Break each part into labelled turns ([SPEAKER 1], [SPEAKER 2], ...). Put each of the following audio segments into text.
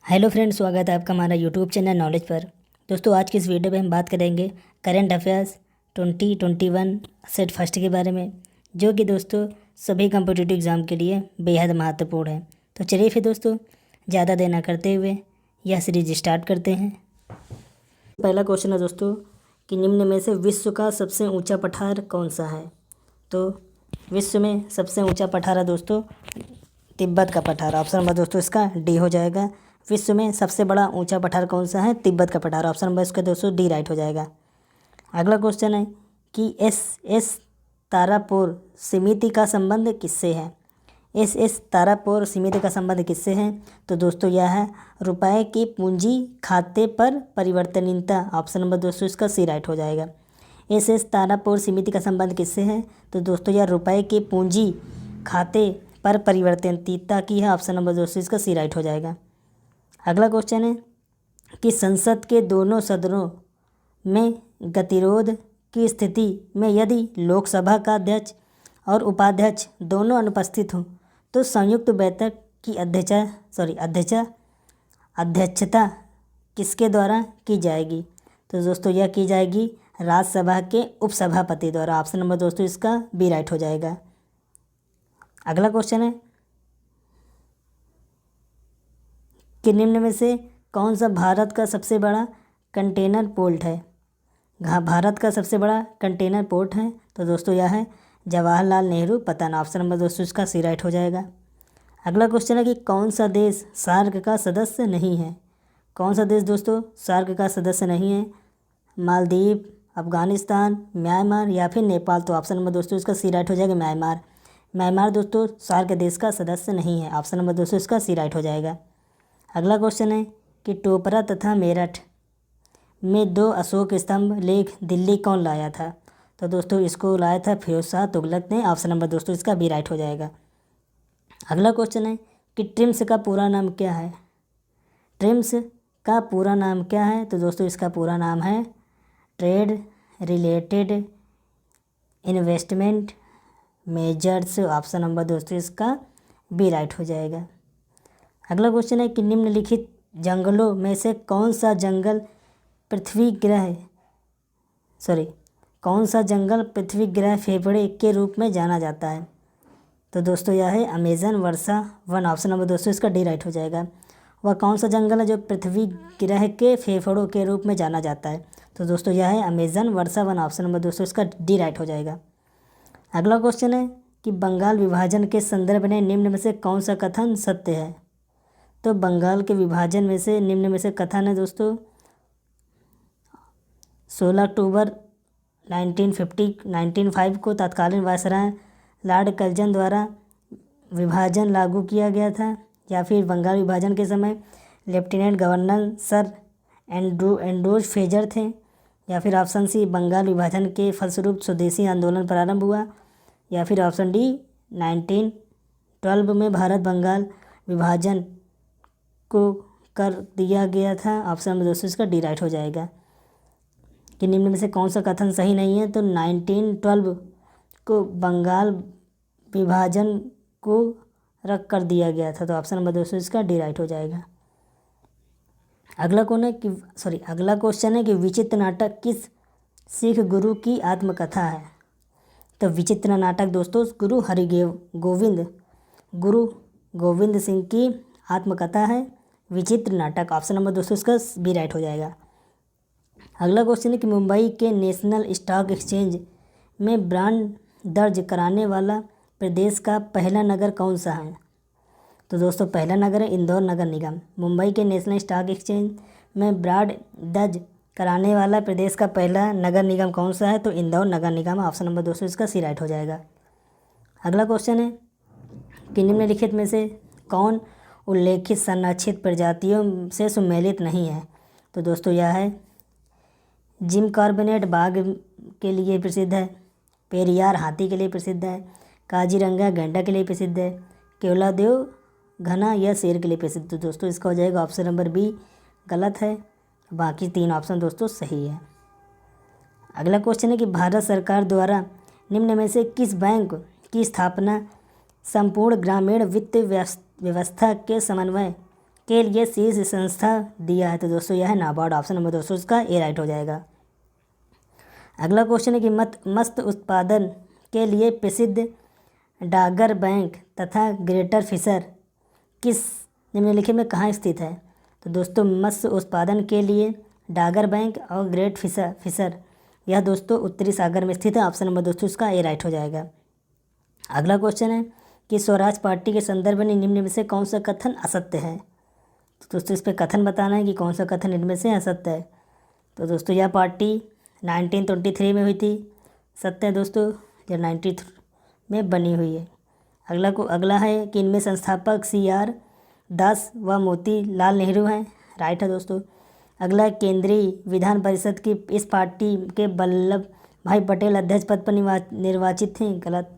[SPEAKER 1] Hello friends, स्वागत है आपका हमारा यूट्यूब चैनल नॉलेज पर। दोस्तों, आज की इस वीडियो में हम बात करेंगे करंट अफेयर्स 2021 सेट फर्स्ट के बारे में, जो कि दोस्तों सभी कॉम्पिटिटिव एग्ज़ाम के लिए बेहद महत्वपूर्ण है। तो चलिए फिर दोस्तों, ज़्यादा देर न करते हुए यह सीरीज स्टार्ट करते हैं। पहला क्वेश्चन है दोस्तों कि निम्न में से विश्व का सबसे ऊँचा पठार कौन सा है। तो विश्व में सबसे ऊँचा पठार है दोस्तों तिब्बत का पठार। ऑप्शन नंबर दोस्तों इसका डी हो जाएगा। विश्व में सबसे बड़ा ऊंचा पठार कौन सा है? तिब्बत का पठार। ऑप्शन नंबर इसका दोस्तों डी राइट हो जाएगा। अगला क्वेश्चन है कि एस तारापुर समिति का संबंध किससे है? एस तारापुर समिति का संबंध किससे है? तो दोस्तों यह है रुपए की पूंजी खाते पर परिवर्तनीयता। ऑप्शन नंबर दोस्तों इसका सी राइट हो जाएगा। एस तारापुर समिति का संबंध किससे है? तो दोस्तों यह रुपए की पूंजी खाते पर परिवर्तनीयता की है। ऑप्शन नंबर दोस्तों इसका सी राइट हो जाएगा। अगला क्वेश्चन है कि संसद के दोनों सदनों में गतिरोध की स्थिति में यदि लोकसभा का अध्यक्ष और उपाध्यक्ष दोनों अनुपस्थित हों तो संयुक्त बैठक की अध्यक्षता किसके द्वारा की जाएगी? तो दोस्तों यह की जाएगी राज्यसभा के उपसभापति द्वारा। ऑप्शन नंबर दोस्तों इसका बी राइट हो जाएगा। अगला क्वेश्चन है कि निम्न में से कौन सा भारत का सबसे बड़ा कंटेनर पोर्ट है? भारत का सबसे बड़ा कंटेनर पोर्ट है तो दोस्तों यह है जवाहरलाल नेहरू पटन। ऑप्शन नंबर दोस्तों इसका सी राइट हो जाएगा। अगला क्वेश्चन है कि कौन सा देश सार्क का सदस्य नहीं है? कौन सा देश दोस्तों सार्क का सदस्य नहीं है? मालदीव, अफगानिस्तान, म्यांमार या फिर नेपाल। तो ऑप्शन नंबर दोस्तों इसका सी राइट हो जाएगा म्यांमार। म्यांमार दोस्तों सार्क देश का सदस्य नहीं है। ऑप्शन नंबर दोस्तों इसका सी राइट हो जाएगा। अगला क्वेश्चन है कि टोपरा तथा मेरठ में 2 अशोक स्तंभ लेख दिल्ली कौन लाया था? तो दोस्तों इसको लाया था फिरोज शाह तुगलक ने। ऑप्शन नंबर दोस्तों इसका बी राइट हो जाएगा। अगला क्वेश्चन है कि ट्रिम्स का पूरा नाम क्या है? ट्रिम्स का पूरा नाम क्या है? तो दोस्तों इसका पूरा नाम है trade related investment measures. Option number दोस्तों इसका बी राइट हो जाएगा। अगला क्वेश्चन है कि निम्नलिखित जंगलों में से कौन सा जंगल पृथ्वी ग्रह फेफड़े के रूप में जाना जाता है? तो दोस्तों यह है अमेजन वर्षा वन। ऑप्शन नंबर दोस्तों इसका डी राइट हो जाएगा। वह कौन सा जंगल है जो पृथ्वी ग्रह के फेफड़ों के रूप में जाना जाता है? तो दोस्तों यह है अमेजन वर्षा वन। ऑप्शन नंबर दोस्तों इसका डी राइट हो जाएगा। अगला क्वेश्चन है कि बंगाल विभाजन के संदर्भ में निम्न में से कौन सा कथन सत्य है? तो बंगाल के विभाजन में से निम्न में से कथन है दोस्तों 16 अक्टूबर 1905 को तत्कालीन वायसराय लॉर्ड कर्जन द्वारा विभाजन लागू किया गया था, या फिर बंगाल विभाजन के समय लेफ्टिनेंट गवर्नर सर एंड्रोज फ्रेजर थे, या फिर ऑप्शन सी बंगाल विभाजन के फलस्वरूप स्वदेशी आंदोलन प्रारंभ हुआ, या फिर ऑप्शन डी 1912 में भारत बंगाल विभाजन को कर दिया गया था। ऑप्शन नंबर दोस्तों इसका डी राइट हो जाएगा। कि निम्न में से कौन सा कथन सही नहीं है? तो 1912 को बंगाल विभाजन को रख कर दिया गया था। तो ऑप्शन नंबर दोस्तों इसका डी राइट हो जाएगा। अगला क्वेश्चन है कि विचित्र नाटक किस सिख गुरु की आत्मकथा है? तो विचित्र नाटक दोस्तों गुरु गोविंद सिंह की आत्मकथा है विचित्र नाटक। ऑप्शन नंबर दोस्तों इसका बी राइट हो जाएगा। अगला क्वेश्चन है कि मुंबई के नेशनल स्टॉक एक्सचेंज में ब्रांड दर्ज कराने वाला प्रदेश का पहला नगर कौन सा है? तो दोस्तों पहला नगर है इंदौर नगर निगम। मुंबई के नेशनल स्टॉक एक्सचेंज में ब्रांड दर्ज कराने वाला प्रदेश का पहला नगर निगम कौन सा है? तो इंदौर नगर निगम। ऑप्शन नंबर दोस्तों इसका सी राइट हो जाएगा। अगला क्वेश्चन है कि निम्नलिखित में से कौन उल्लेखित संरक्षित प्रजातियों से सम्मिलित नहीं है? तो दोस्तों यह है जिम कॉर्बेट बाघ के लिए प्रसिद्ध है, पेरियार हाथी के लिए प्रसिद्ध है, काजीरंगा गैंडा के लिए प्रसिद्ध है, केवलादेव घना यह शेर के लिए प्रसिद्ध। तो दोस्तों इसका हो जाएगा ऑप्शन नंबर बी गलत है, बाकी 3 ऑप्शन दोस्तों सही है। अगला क्वेश्चन है कि भारत सरकार द्वारा निम्न में से किस बैंक की स्थापना संपूर्ण ग्रामीण वित्त व्यवस्था के समन्वय के लिए शीर्ष संस्था दिया है? तो दोस्तों यह है नाबार्ड। ऑप्शन नंबर दोस्तों इसका ए राइट हो जाएगा। अगला क्वेश्चन है कि मत्स्य उत्पादन के लिए प्रसिद्ध डागर बैंक तथा ग्रेटर फिशर किस निम्नलिखित में कहाँ स्थित है? तो दोस्तों मत्स्य उत्पादन के लिए डागर बैंक और ग्रेट फिशर यह दोस्तों उत्तरी सागर में स्थित है। ऑप्शन नंबर दोस्तों इसका ए राइट हो जाएगा। अगला क्वेश्चन है कि स्वराज पार्टी के संदर्भ में निम्न में से कौन सा कथन असत्य है? तो दोस्तों इस पर कथन बताना है कि कौन सा कथन इनमें से असत्य है। तो दोस्तों यह पार्टी 1923 में हुई थी, सत्य है दोस्तों, यह 93 में बनी हुई है। अगला है कि इनमें संस्थापक CR दास व मोती लाल नेहरू हैं, राइट है दोस्तों। अगला केंद्रीय विधान परिषद की इस पार्टी के वल्लभ भाई पटेल अध्यक्ष पद पर निर्वाचित थे, गलत।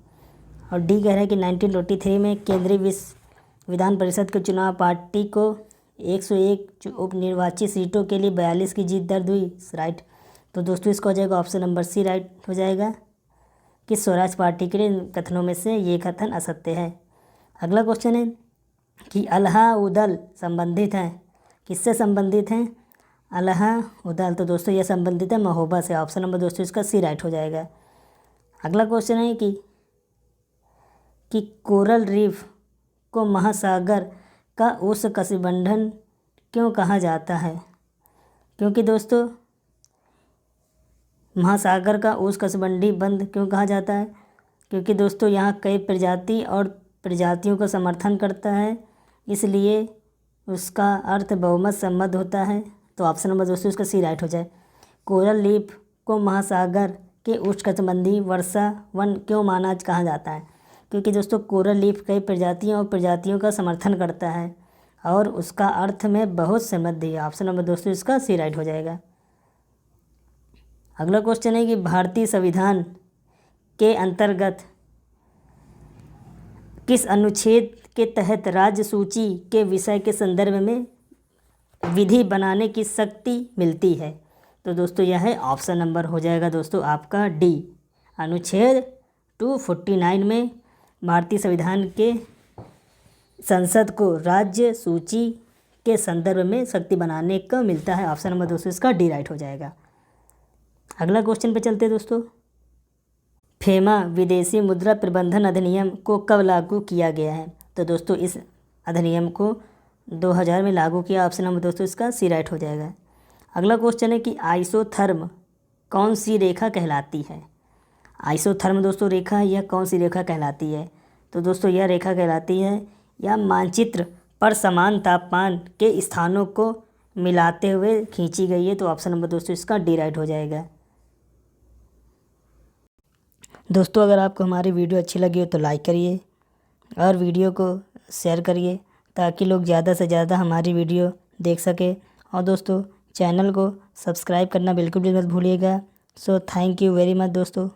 [SPEAKER 1] और डी कह रहे हैं कि 1923 में केंद्रीय विधान परिषद के चुनाव पार्टी को 101 उप निर्वाचित सीटों के लिए 42 की जीत दर्ज हुई, राइट। तो दोस्तों इसका हो जाएगा ऑप्शन नंबर सी राइट हो जाएगा कि स्वराज पार्टी के कथनों में से ये कथन असत्य है। अगला क्वेश्चन है कि अलाउद्दीन संबंधित हैं, किससे संबंधित हैं? अलाउद्दीन, तो दोस्तों यह संबंधित है महोबा से। ऑप्शन नंबर दोस्तों इसका सी राइट हो जाएगा। अगला क्वेश्चन है कि कोरल रीफ को महासागर का उष्णकटिबंधीय क्यों कहा जाता है? क्योंकि दोस्तों महासागर का उष्णकटिबंधीय बंध क्यों कहा जाता है? क्योंकि दोस्तों यहाँ कई प्रजाति और प्रजातियों का समर्थन करता है, इसलिए उसका अर्थ बहुमत सम्मत होता है। तो ऑप्शन नंबर दोस्तों इसका सी राइट हो जाए। कोरल रीफ को महासागर के उष्णकटिबंधीय वर्षा वन क्यों माना कहा जाता है? क्योंकि दोस्तों कोरल रीफ कई प्रजातियों और प्रजातियों का समर्थन करता है और उसका अर्थ में बहुत समृद्ध है। ऑप्शन नंबर दोस्तों इसका सी राइट हो जाएगा। अगला क्वेश्चन है कि भारतीय संविधान के अंतर्गत किस अनुच्छेद के तहत राज्य सूची के विषय के संदर्भ में विधि बनाने की शक्ति मिलती है? तो दोस्तों यह है ऑप्शन नंबर हो जाएगा दोस्तों आपका डी। अनुच्छेद 249 में भारतीय संविधान के संसद को राज्य सूची के संदर्भ में शक्ति बनाने का मिलता है। ऑप्शन नंबर दोस्तों इसका डी राइट हो जाएगा। अगला क्वेश्चन पे चलते हैं दोस्तों। फेमा विदेशी मुद्रा प्रबंधन अधिनियम को कब लागू किया गया है? तो दोस्तों इस अधिनियम को 2000 में लागू किया। ऑप्शन नंबर दोस्तों इसका सी राइट हो जाएगा। अगला क्वेश्चन है कि आइसोथर्म कौन सी रेखा कहलाती है? आइसोथर्म दोस्तों रेखा यह कौन सी रेखा कहलाती है? तो दोस्तों यह रेखा कहलाती है यह मानचित्र पर समान तापमान के स्थानों को मिलाते हुए खींची गई है। तो ऑप्शन नंबर दोस्तों इसका डी राइट हो जाएगा। दोस्तों अगर आपको हमारी वीडियो अच्छी लगी हो तो लाइक करिए और वीडियो को शेयर करिए ताकि लोग ज़्यादा से ज़्यादा हमारी वीडियो देख सके। और दोस्तों चैनल को सब्सक्राइब करना बिल्कुल भी मत भूलिएगा। So thank you very much दोस्तों।